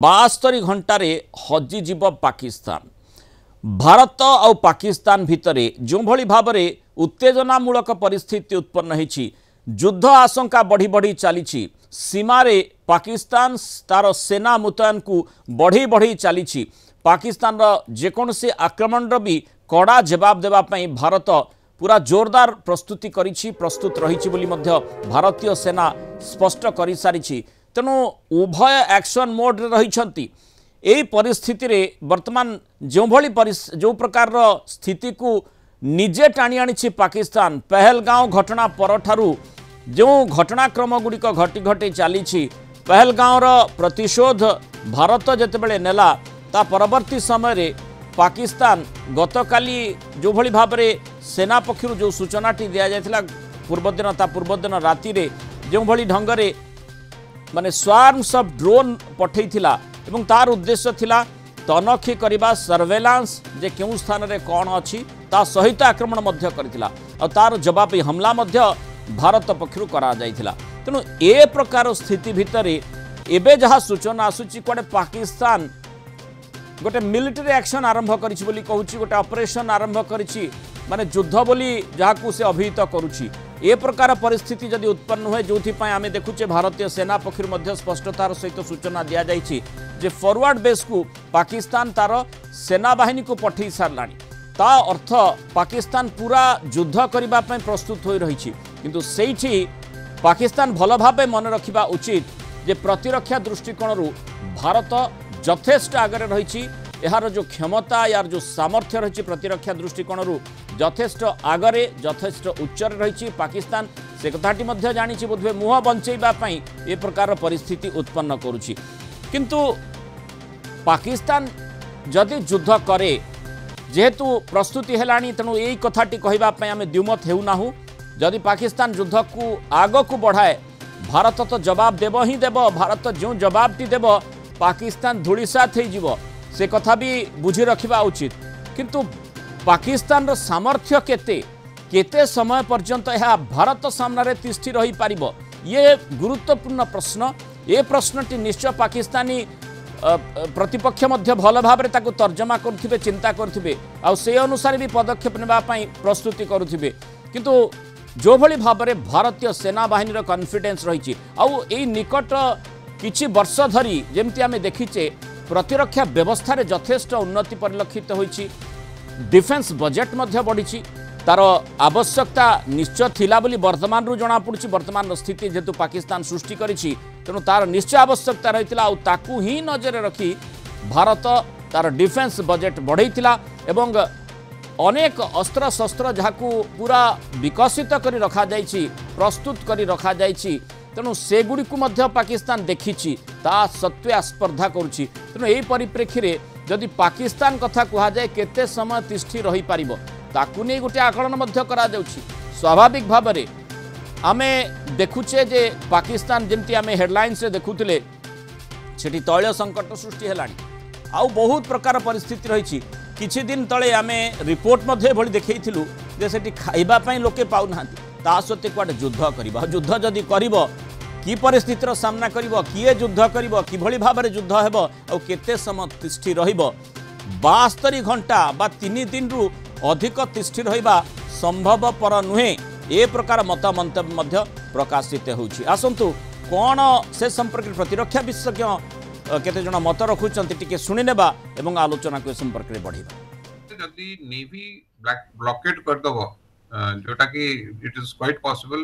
72 घंटे हजिजीव पाकिस्तान भारत और पाकिस्तान भितर जो भली भाव में उत्तेजनामूलक परिस्थिति उत्पन्न होती युद्ध आशंका बढ़ी बढ़ी चली सीमारे पाकिस्तान तार सेना मुतयन को बढ़ी बढ़ी चली पाकिस्तान जेकोसी आक्रमण भी कड़ा जवाब देवाई भारत पूरा जोरदार प्रस्तुति प्रस्तुत रही भारतीय सेना स्पष्ट कर सारी तेणु उभय एक्शन मोड रही यही परिस्थिति रे वर्तमान जो प्रकार स्थिति को निजे टाणी आनी पाकिस्तान पहलगांव घटना परठारु जो घटनाक्रम गुड़िक घटी घटी चली पहलगांव प्रतिशोध भारत जितेबाला नेला ता परवर्ती समय पाकिस्तान गतकाली जो भली भाव में सेना पक्षर जो सूचनाटी दि जाता पूर्वदिन राति जो भली ढंगरे माने स्वार्म्स ऑफ ड्रोन पठेइथिला एवं तार उद्देश्य थिला तनखी करबा सर्वेलांस जे केउ स्थान रे कोन अछि ता सहित आक्रमण मध्य करथिला और तार जवाबी हमला मध्य भारत पक्षरु करा जाइथिला तेनु ए प्रकार स्थिति भितरे एबे जहा सूचना आसुची कोडे पाकिस्तान गोटे मिलिटरी एक्शन आरंभ करिछि बोली कहूछि गोटे ऑपरेशन आरंभ करिछि माने युद्ध बोली जहाकू से अभिहित करुछि ए प्रकार परिस्थिति जदि उत्पन्न हुए जो आम देखुचे भारतीय सेना पक्षर स्पष्टतार सहित सूचना दि जाइए जे फॉरवर्ड बेस को पाकिस्तान तार सेना बाहिनी को पठे सारा ता अर्थ पाकिस्तान पूरा युद्ध करने प्रस्तुत हो रही किंतु सेठी पाकिस्तान भल भाव मन रखा उचित जे प्रतिरक्षा दृष्टिकोण भारत यथेष्ट आगे रही यार जो क्षमता यार जो सामर्थ्य रही प्रतिरक्षा दृष्टिकोण यथेष्ट आगरे यथेष्ट उच्चर रही पाकिस्तान से कथाटी जानी बोधे मुह बंचेवाई ए प्रकार परिस्थिति उत्पन्न करुछि किंतु पाकिस्तान जदि युद्ध करे जेहेतु प्रस्तुति है तेणु यही कथाटी कहवाई आम द्विमत होना जदि पाकिस्तान युद्ध को आग को बढ़ाए भारत तो जवाब देव ही देव भारत जो जवाबटी देव पाकिस्तान धूलिसात हो से कथा भी बुझी रखा उचित किंतु पाकिस्तान सामर्थ्य केते समय पर्यंत यह भारत सामने तिष्ठि रही पारिबो ये गुरुत्वपूर्ण प्रश्न ये प्रश्नटी निश्चय पाकिस्तानी प्रतिपक्ष मध्य भल भाव में ताकू तर्जमा करुथिबे चिंता करुथिबे आ से अनुसार भी पदक्षेप नेबा पई प्रस्तुति करुथिबे किंतु जो भली भाव में भारतीय सेना बाहिनी कॉन्फिडेंस रही आउ एई निकट किछि वर्ष धरी जेमती आमे देखिचे प्रतिरक्षा व्यवस्था रे यथेष्ट उन्नति परिलक्षित होईछि डिफेन्स बजेट मध्य बढ़ी तार आवश्यकता निश्चय थिला बोली वर्तमान रु जना पड़ुछि वर्तमान स्थिति जेतु पाकिस्तान सृष्टि करिछि तेणु तार निश्चय आवश्यकता रहितिला आ ताकू ही नजर रखी भारत तार डिफेन्स बजेट बढ़ेइतिला एवं अनेक अस्त्र शस्त्र जहाकू पूरा विकसित करी रखा जाइछि प्रस्तुत करी रखा जाइछि तेणु सेगुड़ी को मध्य पाकिस्तान देखिछि ता सत्वे स्पर्धा करुछि तेणु एही परिप्रेक्षी रे जदि पाकिस्तान कथा कहा जाए केते समय तिष्ठि रही पारिबो ताकू नहीं गोटे आकलन मध्य करा जाउछि स्वाभाविक भाव में आमे देखुचे जे पाकिस्तान जमती आमे हेडलाइंस रे देखुथिले सेठी तैल संकट सृष्टि हेलानी आउ बहुत प्रकार परिस्थिति रही किछि दिन तले आमे रिपोर्ट मध्य भली देखैथिलु जे सेठी खाइबा पई लोके पाउ नाहांती ता सत्ते क्वाड युद्ध करिबा युद्ध जदि करिबो कि परिस्थितिर सामना करिबो किए युद्ध करिबो कि भली भाव में युद्ध हेबो आ केते समय तिष्ठि रहिबो 72 घंटा बा 3 दिन रु अधिक तिष्ठि रहिबा संभवपर नुहे ए प्रकार मत मंतव्य मध्य प्रकाशित होउछि आसंतु कोन से संपर्क प्रतिरक्षा विशेषज्ञ केते जण मत रखुचंती टिके सुनि नेबा एवं आलोचना को संपर्क रे बढ़िबा जदि नेवी ब्लॉकेट कर दबो जोटा कि इट इज क्वाइट पॉसिबल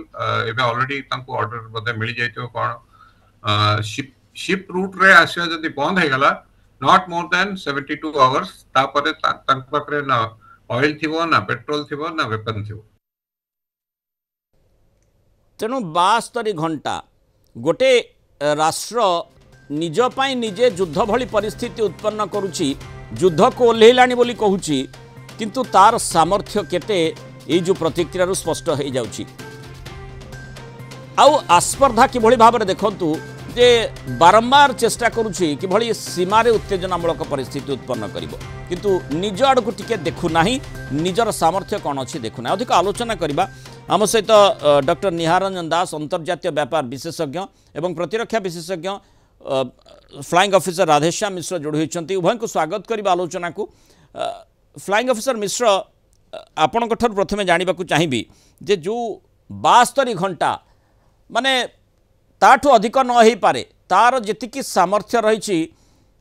एबे ऑलरेडी तांको ऑर्डर बदे मिल जाइतो कोन शिप रूट रे आसिया जदि बंद हे गला नॉट मोर देन 72 आवर्स तापरे तांक पाखरे ना ऑयल थिबो ना पेट्रोल थिबो ना वेपन थिबो तेणु 72 घंटा गोटे राष्ट्र निज पाई निजे युद्ध भली परिस्थिति उत्पन्न करुछि युद्ध को ओल्हेलानी बोली कहूछि किंतु तार सामर्थ्य केते ये जो प्रतिक्रिया स्पष्ट हो जाउछि आउ आस्पर्धा किभली भाव में देखंतु जे बारंबार चेष्टा करुछि किभली सीमा रे उत्तेजनामूलक परिस्थिति उत्पन्न करिवो किंतु निज आड़ को टिके देखु नाही निजर सामर्थ्य कौन अच्छी देखु ना अधिक आलोचना करबा आम सहित डॉक्टर निहारंजन दास अंतर्जातीय व्यापार विशेषज्ञ एवं प्रतिरक्षा विशेषज्ञ फ्लाइंग ऑफिसर राधेश्याम मिश्र जोड़ी होती उभय को स्वागत करवा आलोचना को। फ्लाइंग ऑफिसर मिश्र आपण प्रथम जानवा चाहिए जे जो 72 घंटा माने ताठू अधिक न हो पारे तार जी सामर्थ्य रही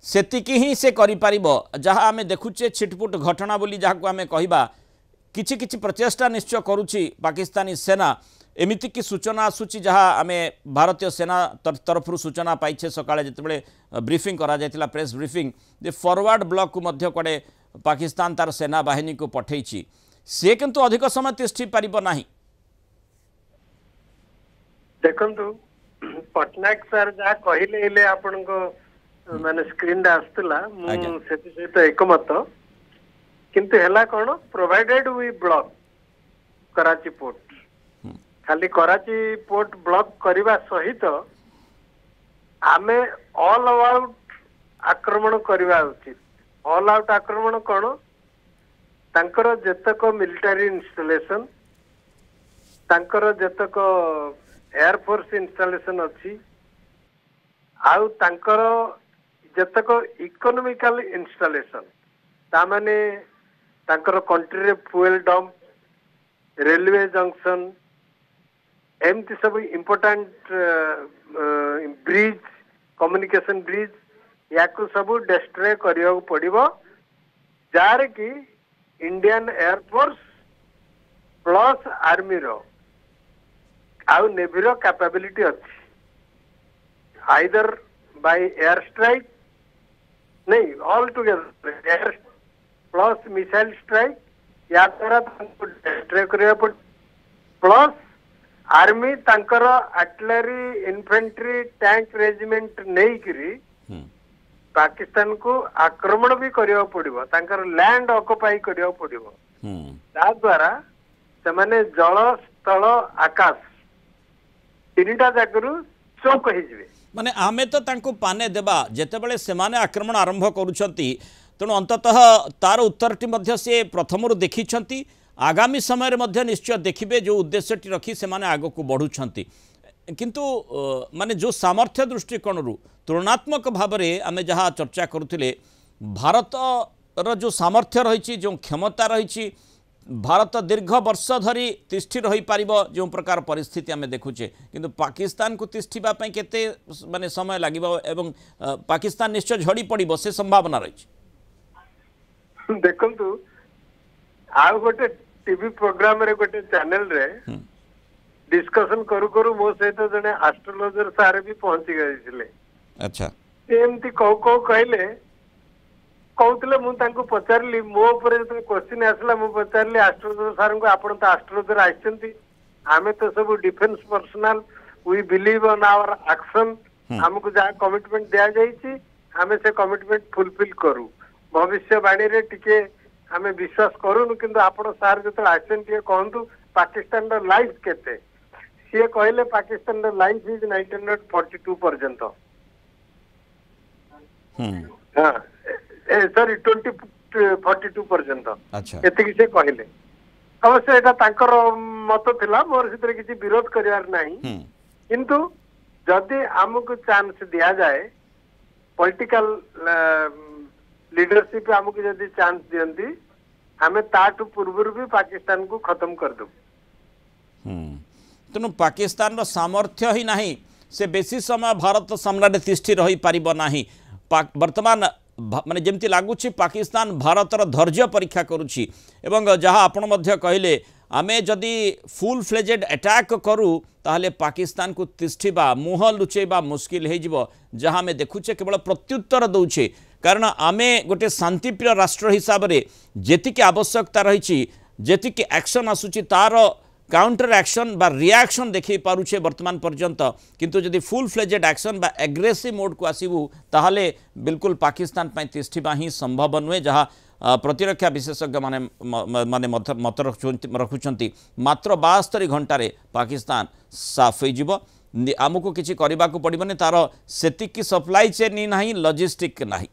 सेतिकी ही से करिपार जहाँ आम देखुचे छिटपुट घटना बोली जहाँ आम कहवा किछि किछि प्रचेष्टा निश्चय करुच्ची पाकिस्तानी सेना एमिति की सूचना आसूची जहाँ आम भारतीय सेना तरफ सूचना पाइछे सकाळे जितेबाला ब्रीफिंग करा जायतिला प्रेस ब्रीफिंग जे फॉरवर्ड ब्लॉक को मध्य कड़े पाकिस्तान तार सेना बाहिनी को पठेइछि से किंतु अधिक समय तिष्ठि पारिबो नाही। देखंतु पटनायक सर जहाँ कहले इले आपण को माने स्क्रीन आसला से सहित एकमत किंतु हेला कौन provided V block Karachi port खाली कराची पोर्ट ब्लॉक करने सहित आमे ऑल आउट आक्रमण करवा उचित। ऑल आउट आक्रमण कौन तांकर जतक मिलिटारी इंस्टॉलेशन तांकर जतक एयरफोर्स इंस्टॉलेशन अच्छी आउ तांकर जतक इकोनॉमिकल इंस्टॉलेशन तामाने तांकर कंट्री रे फ्यूएल डंप रेलवे जंक्शन एमती सब इम्पोर्टेंट ब्रिज कम्युनिकेशन ब्रिज या सब डिस्ट्रॉय करिया पड़िबो जार कि इंडियन एयरफोर्स प्लस आर्मी रो आउ नेवी रो कैपेबिलिटी अच्छी आइदर बाय एयर स्ट्राइक नहीं all together air plus missile strike या द्वारा डिस्ट्रॉय करिया पड़ प्लस आर्मी तांकर आर्टिलरी इन्फेंट्री टैंक रेजिमेंट नहीं करी पाकिस्तान को आक्रमण भी करिया पड़िबो तांकर लैंड ऑक्युपाई करिया पड़िबो ता द्वारा से माने जल स्थल आकाश तीनटा जाकरू चौक हो जिवे माने आमे तो तांको पाने देबा जेतेबेले सेमाने आक्रमण आरंभ करूछंती तेणु अंततः तार उत्तरटी मध्य से प्रथमरु देखिछंती आगामी समय रे मध्य निश्चय देखिबे जो उद्देश्यटी रखी सेमाने आगो को बढ़ुछंती किंतु माने जो सामर्थ्य दृष्टिकोण तुलनात्मक भाव में आमे जहाँ चर्चा करुथिले भारत रो जो सामर्थ्य रही जो क्षमता रही भारत दीर्घ वर्ष धरी तिष्ठि रही पारिबो जो प्रकार परिस्थिति आमे देखुचे किंतु पाकिस्तान को तिष्ठिबा पई केते माने समय लागिबो एवं पाकिस्तान निश्चय झड़ी पड़िबो से संभावना रही। देखंतु आ गोटे टीवी प्रोग्राम रे गोटे चैनल रे डिस्कशन करू करू मो सहित जने एस्ट्रोलॉजर सारे भी पहुंची गए। अच्छा एमती कौ कहले कहते मुझे पचारि मो क्वेश्चन आसला मुझे पचारि एस्ट्रोलॉजर सार को आपण तो एस्ट्रोलॉजर आइछंती आमे तो सब defence personal we believe on our action हमको जहाँ कमिटमेंट दिया जाइए आमे से कमिटमेंट फुलफिल करू भविष्यवाणी रे टिके आमे विश्वास करूनु किंतु आपण सार जो आसन टे कहतु पाकिस्तान लाइफ केते सी कहले पाकिस्तान लाइफ इज 1942 पर्यंत हाँ सॉरी 2042 पर्यंत एति से कहले अवश्य एटा तांकर मत थिला मोर सितरे किछि विरोध करिवार नाही किंतु जदि हमको चांस दिया जाए पॉलिटिकल लीडरशिप हमको जदि चांस दियंती हमें ताठू पूर्व भी पाकिस्तान को खत्म कर दो। तेणु पाकिस्तान रो सामर्थ्य ही नहीं से बेसी समय भारत सामने तिष्ठि रही पारिबो नाही वर्तमान माने जेमती लागुछि पाकिस्तान भारतर धैर्य परीक्षा करुछि एवं जहाँ आपण मध्य कहले आमे जदि फुल फ्लेजेड अटैक करूँ ताहले पाकिस्तान को तिष्ठिबा मुह लुचेबा मुश्किल हो जिवो जहाँ आमे देखुचे केवल प्रत्युत्तर दौचे कारण आमे गोटे शांतिप्रिय राष्ट्र हिसाब रे जेतिकी आवश्यकता रही जेतिकी एक्शन आसुची तार काउंटर एक्शन बा रिएक्शन देखि पारुछे वर्तमान पर्यंत किंतु जदि फुल फ्लेजेड एक्शन बा एग्रेसिव मोड को आसीबू ताहले बिल्कुल पाकिस्तान पई तिष्ठिबा ही संभव नुहे जहाँ प्रतिरक्षा विशेषज्ञ माने मत रखुचंती मात्र 72 घंटे पाकिस्तान साफ हो आमको किसी करने को पड़ोनी तार सेतिकी सप्लाई चेन ही ना लॉजिस्टिक नहीं।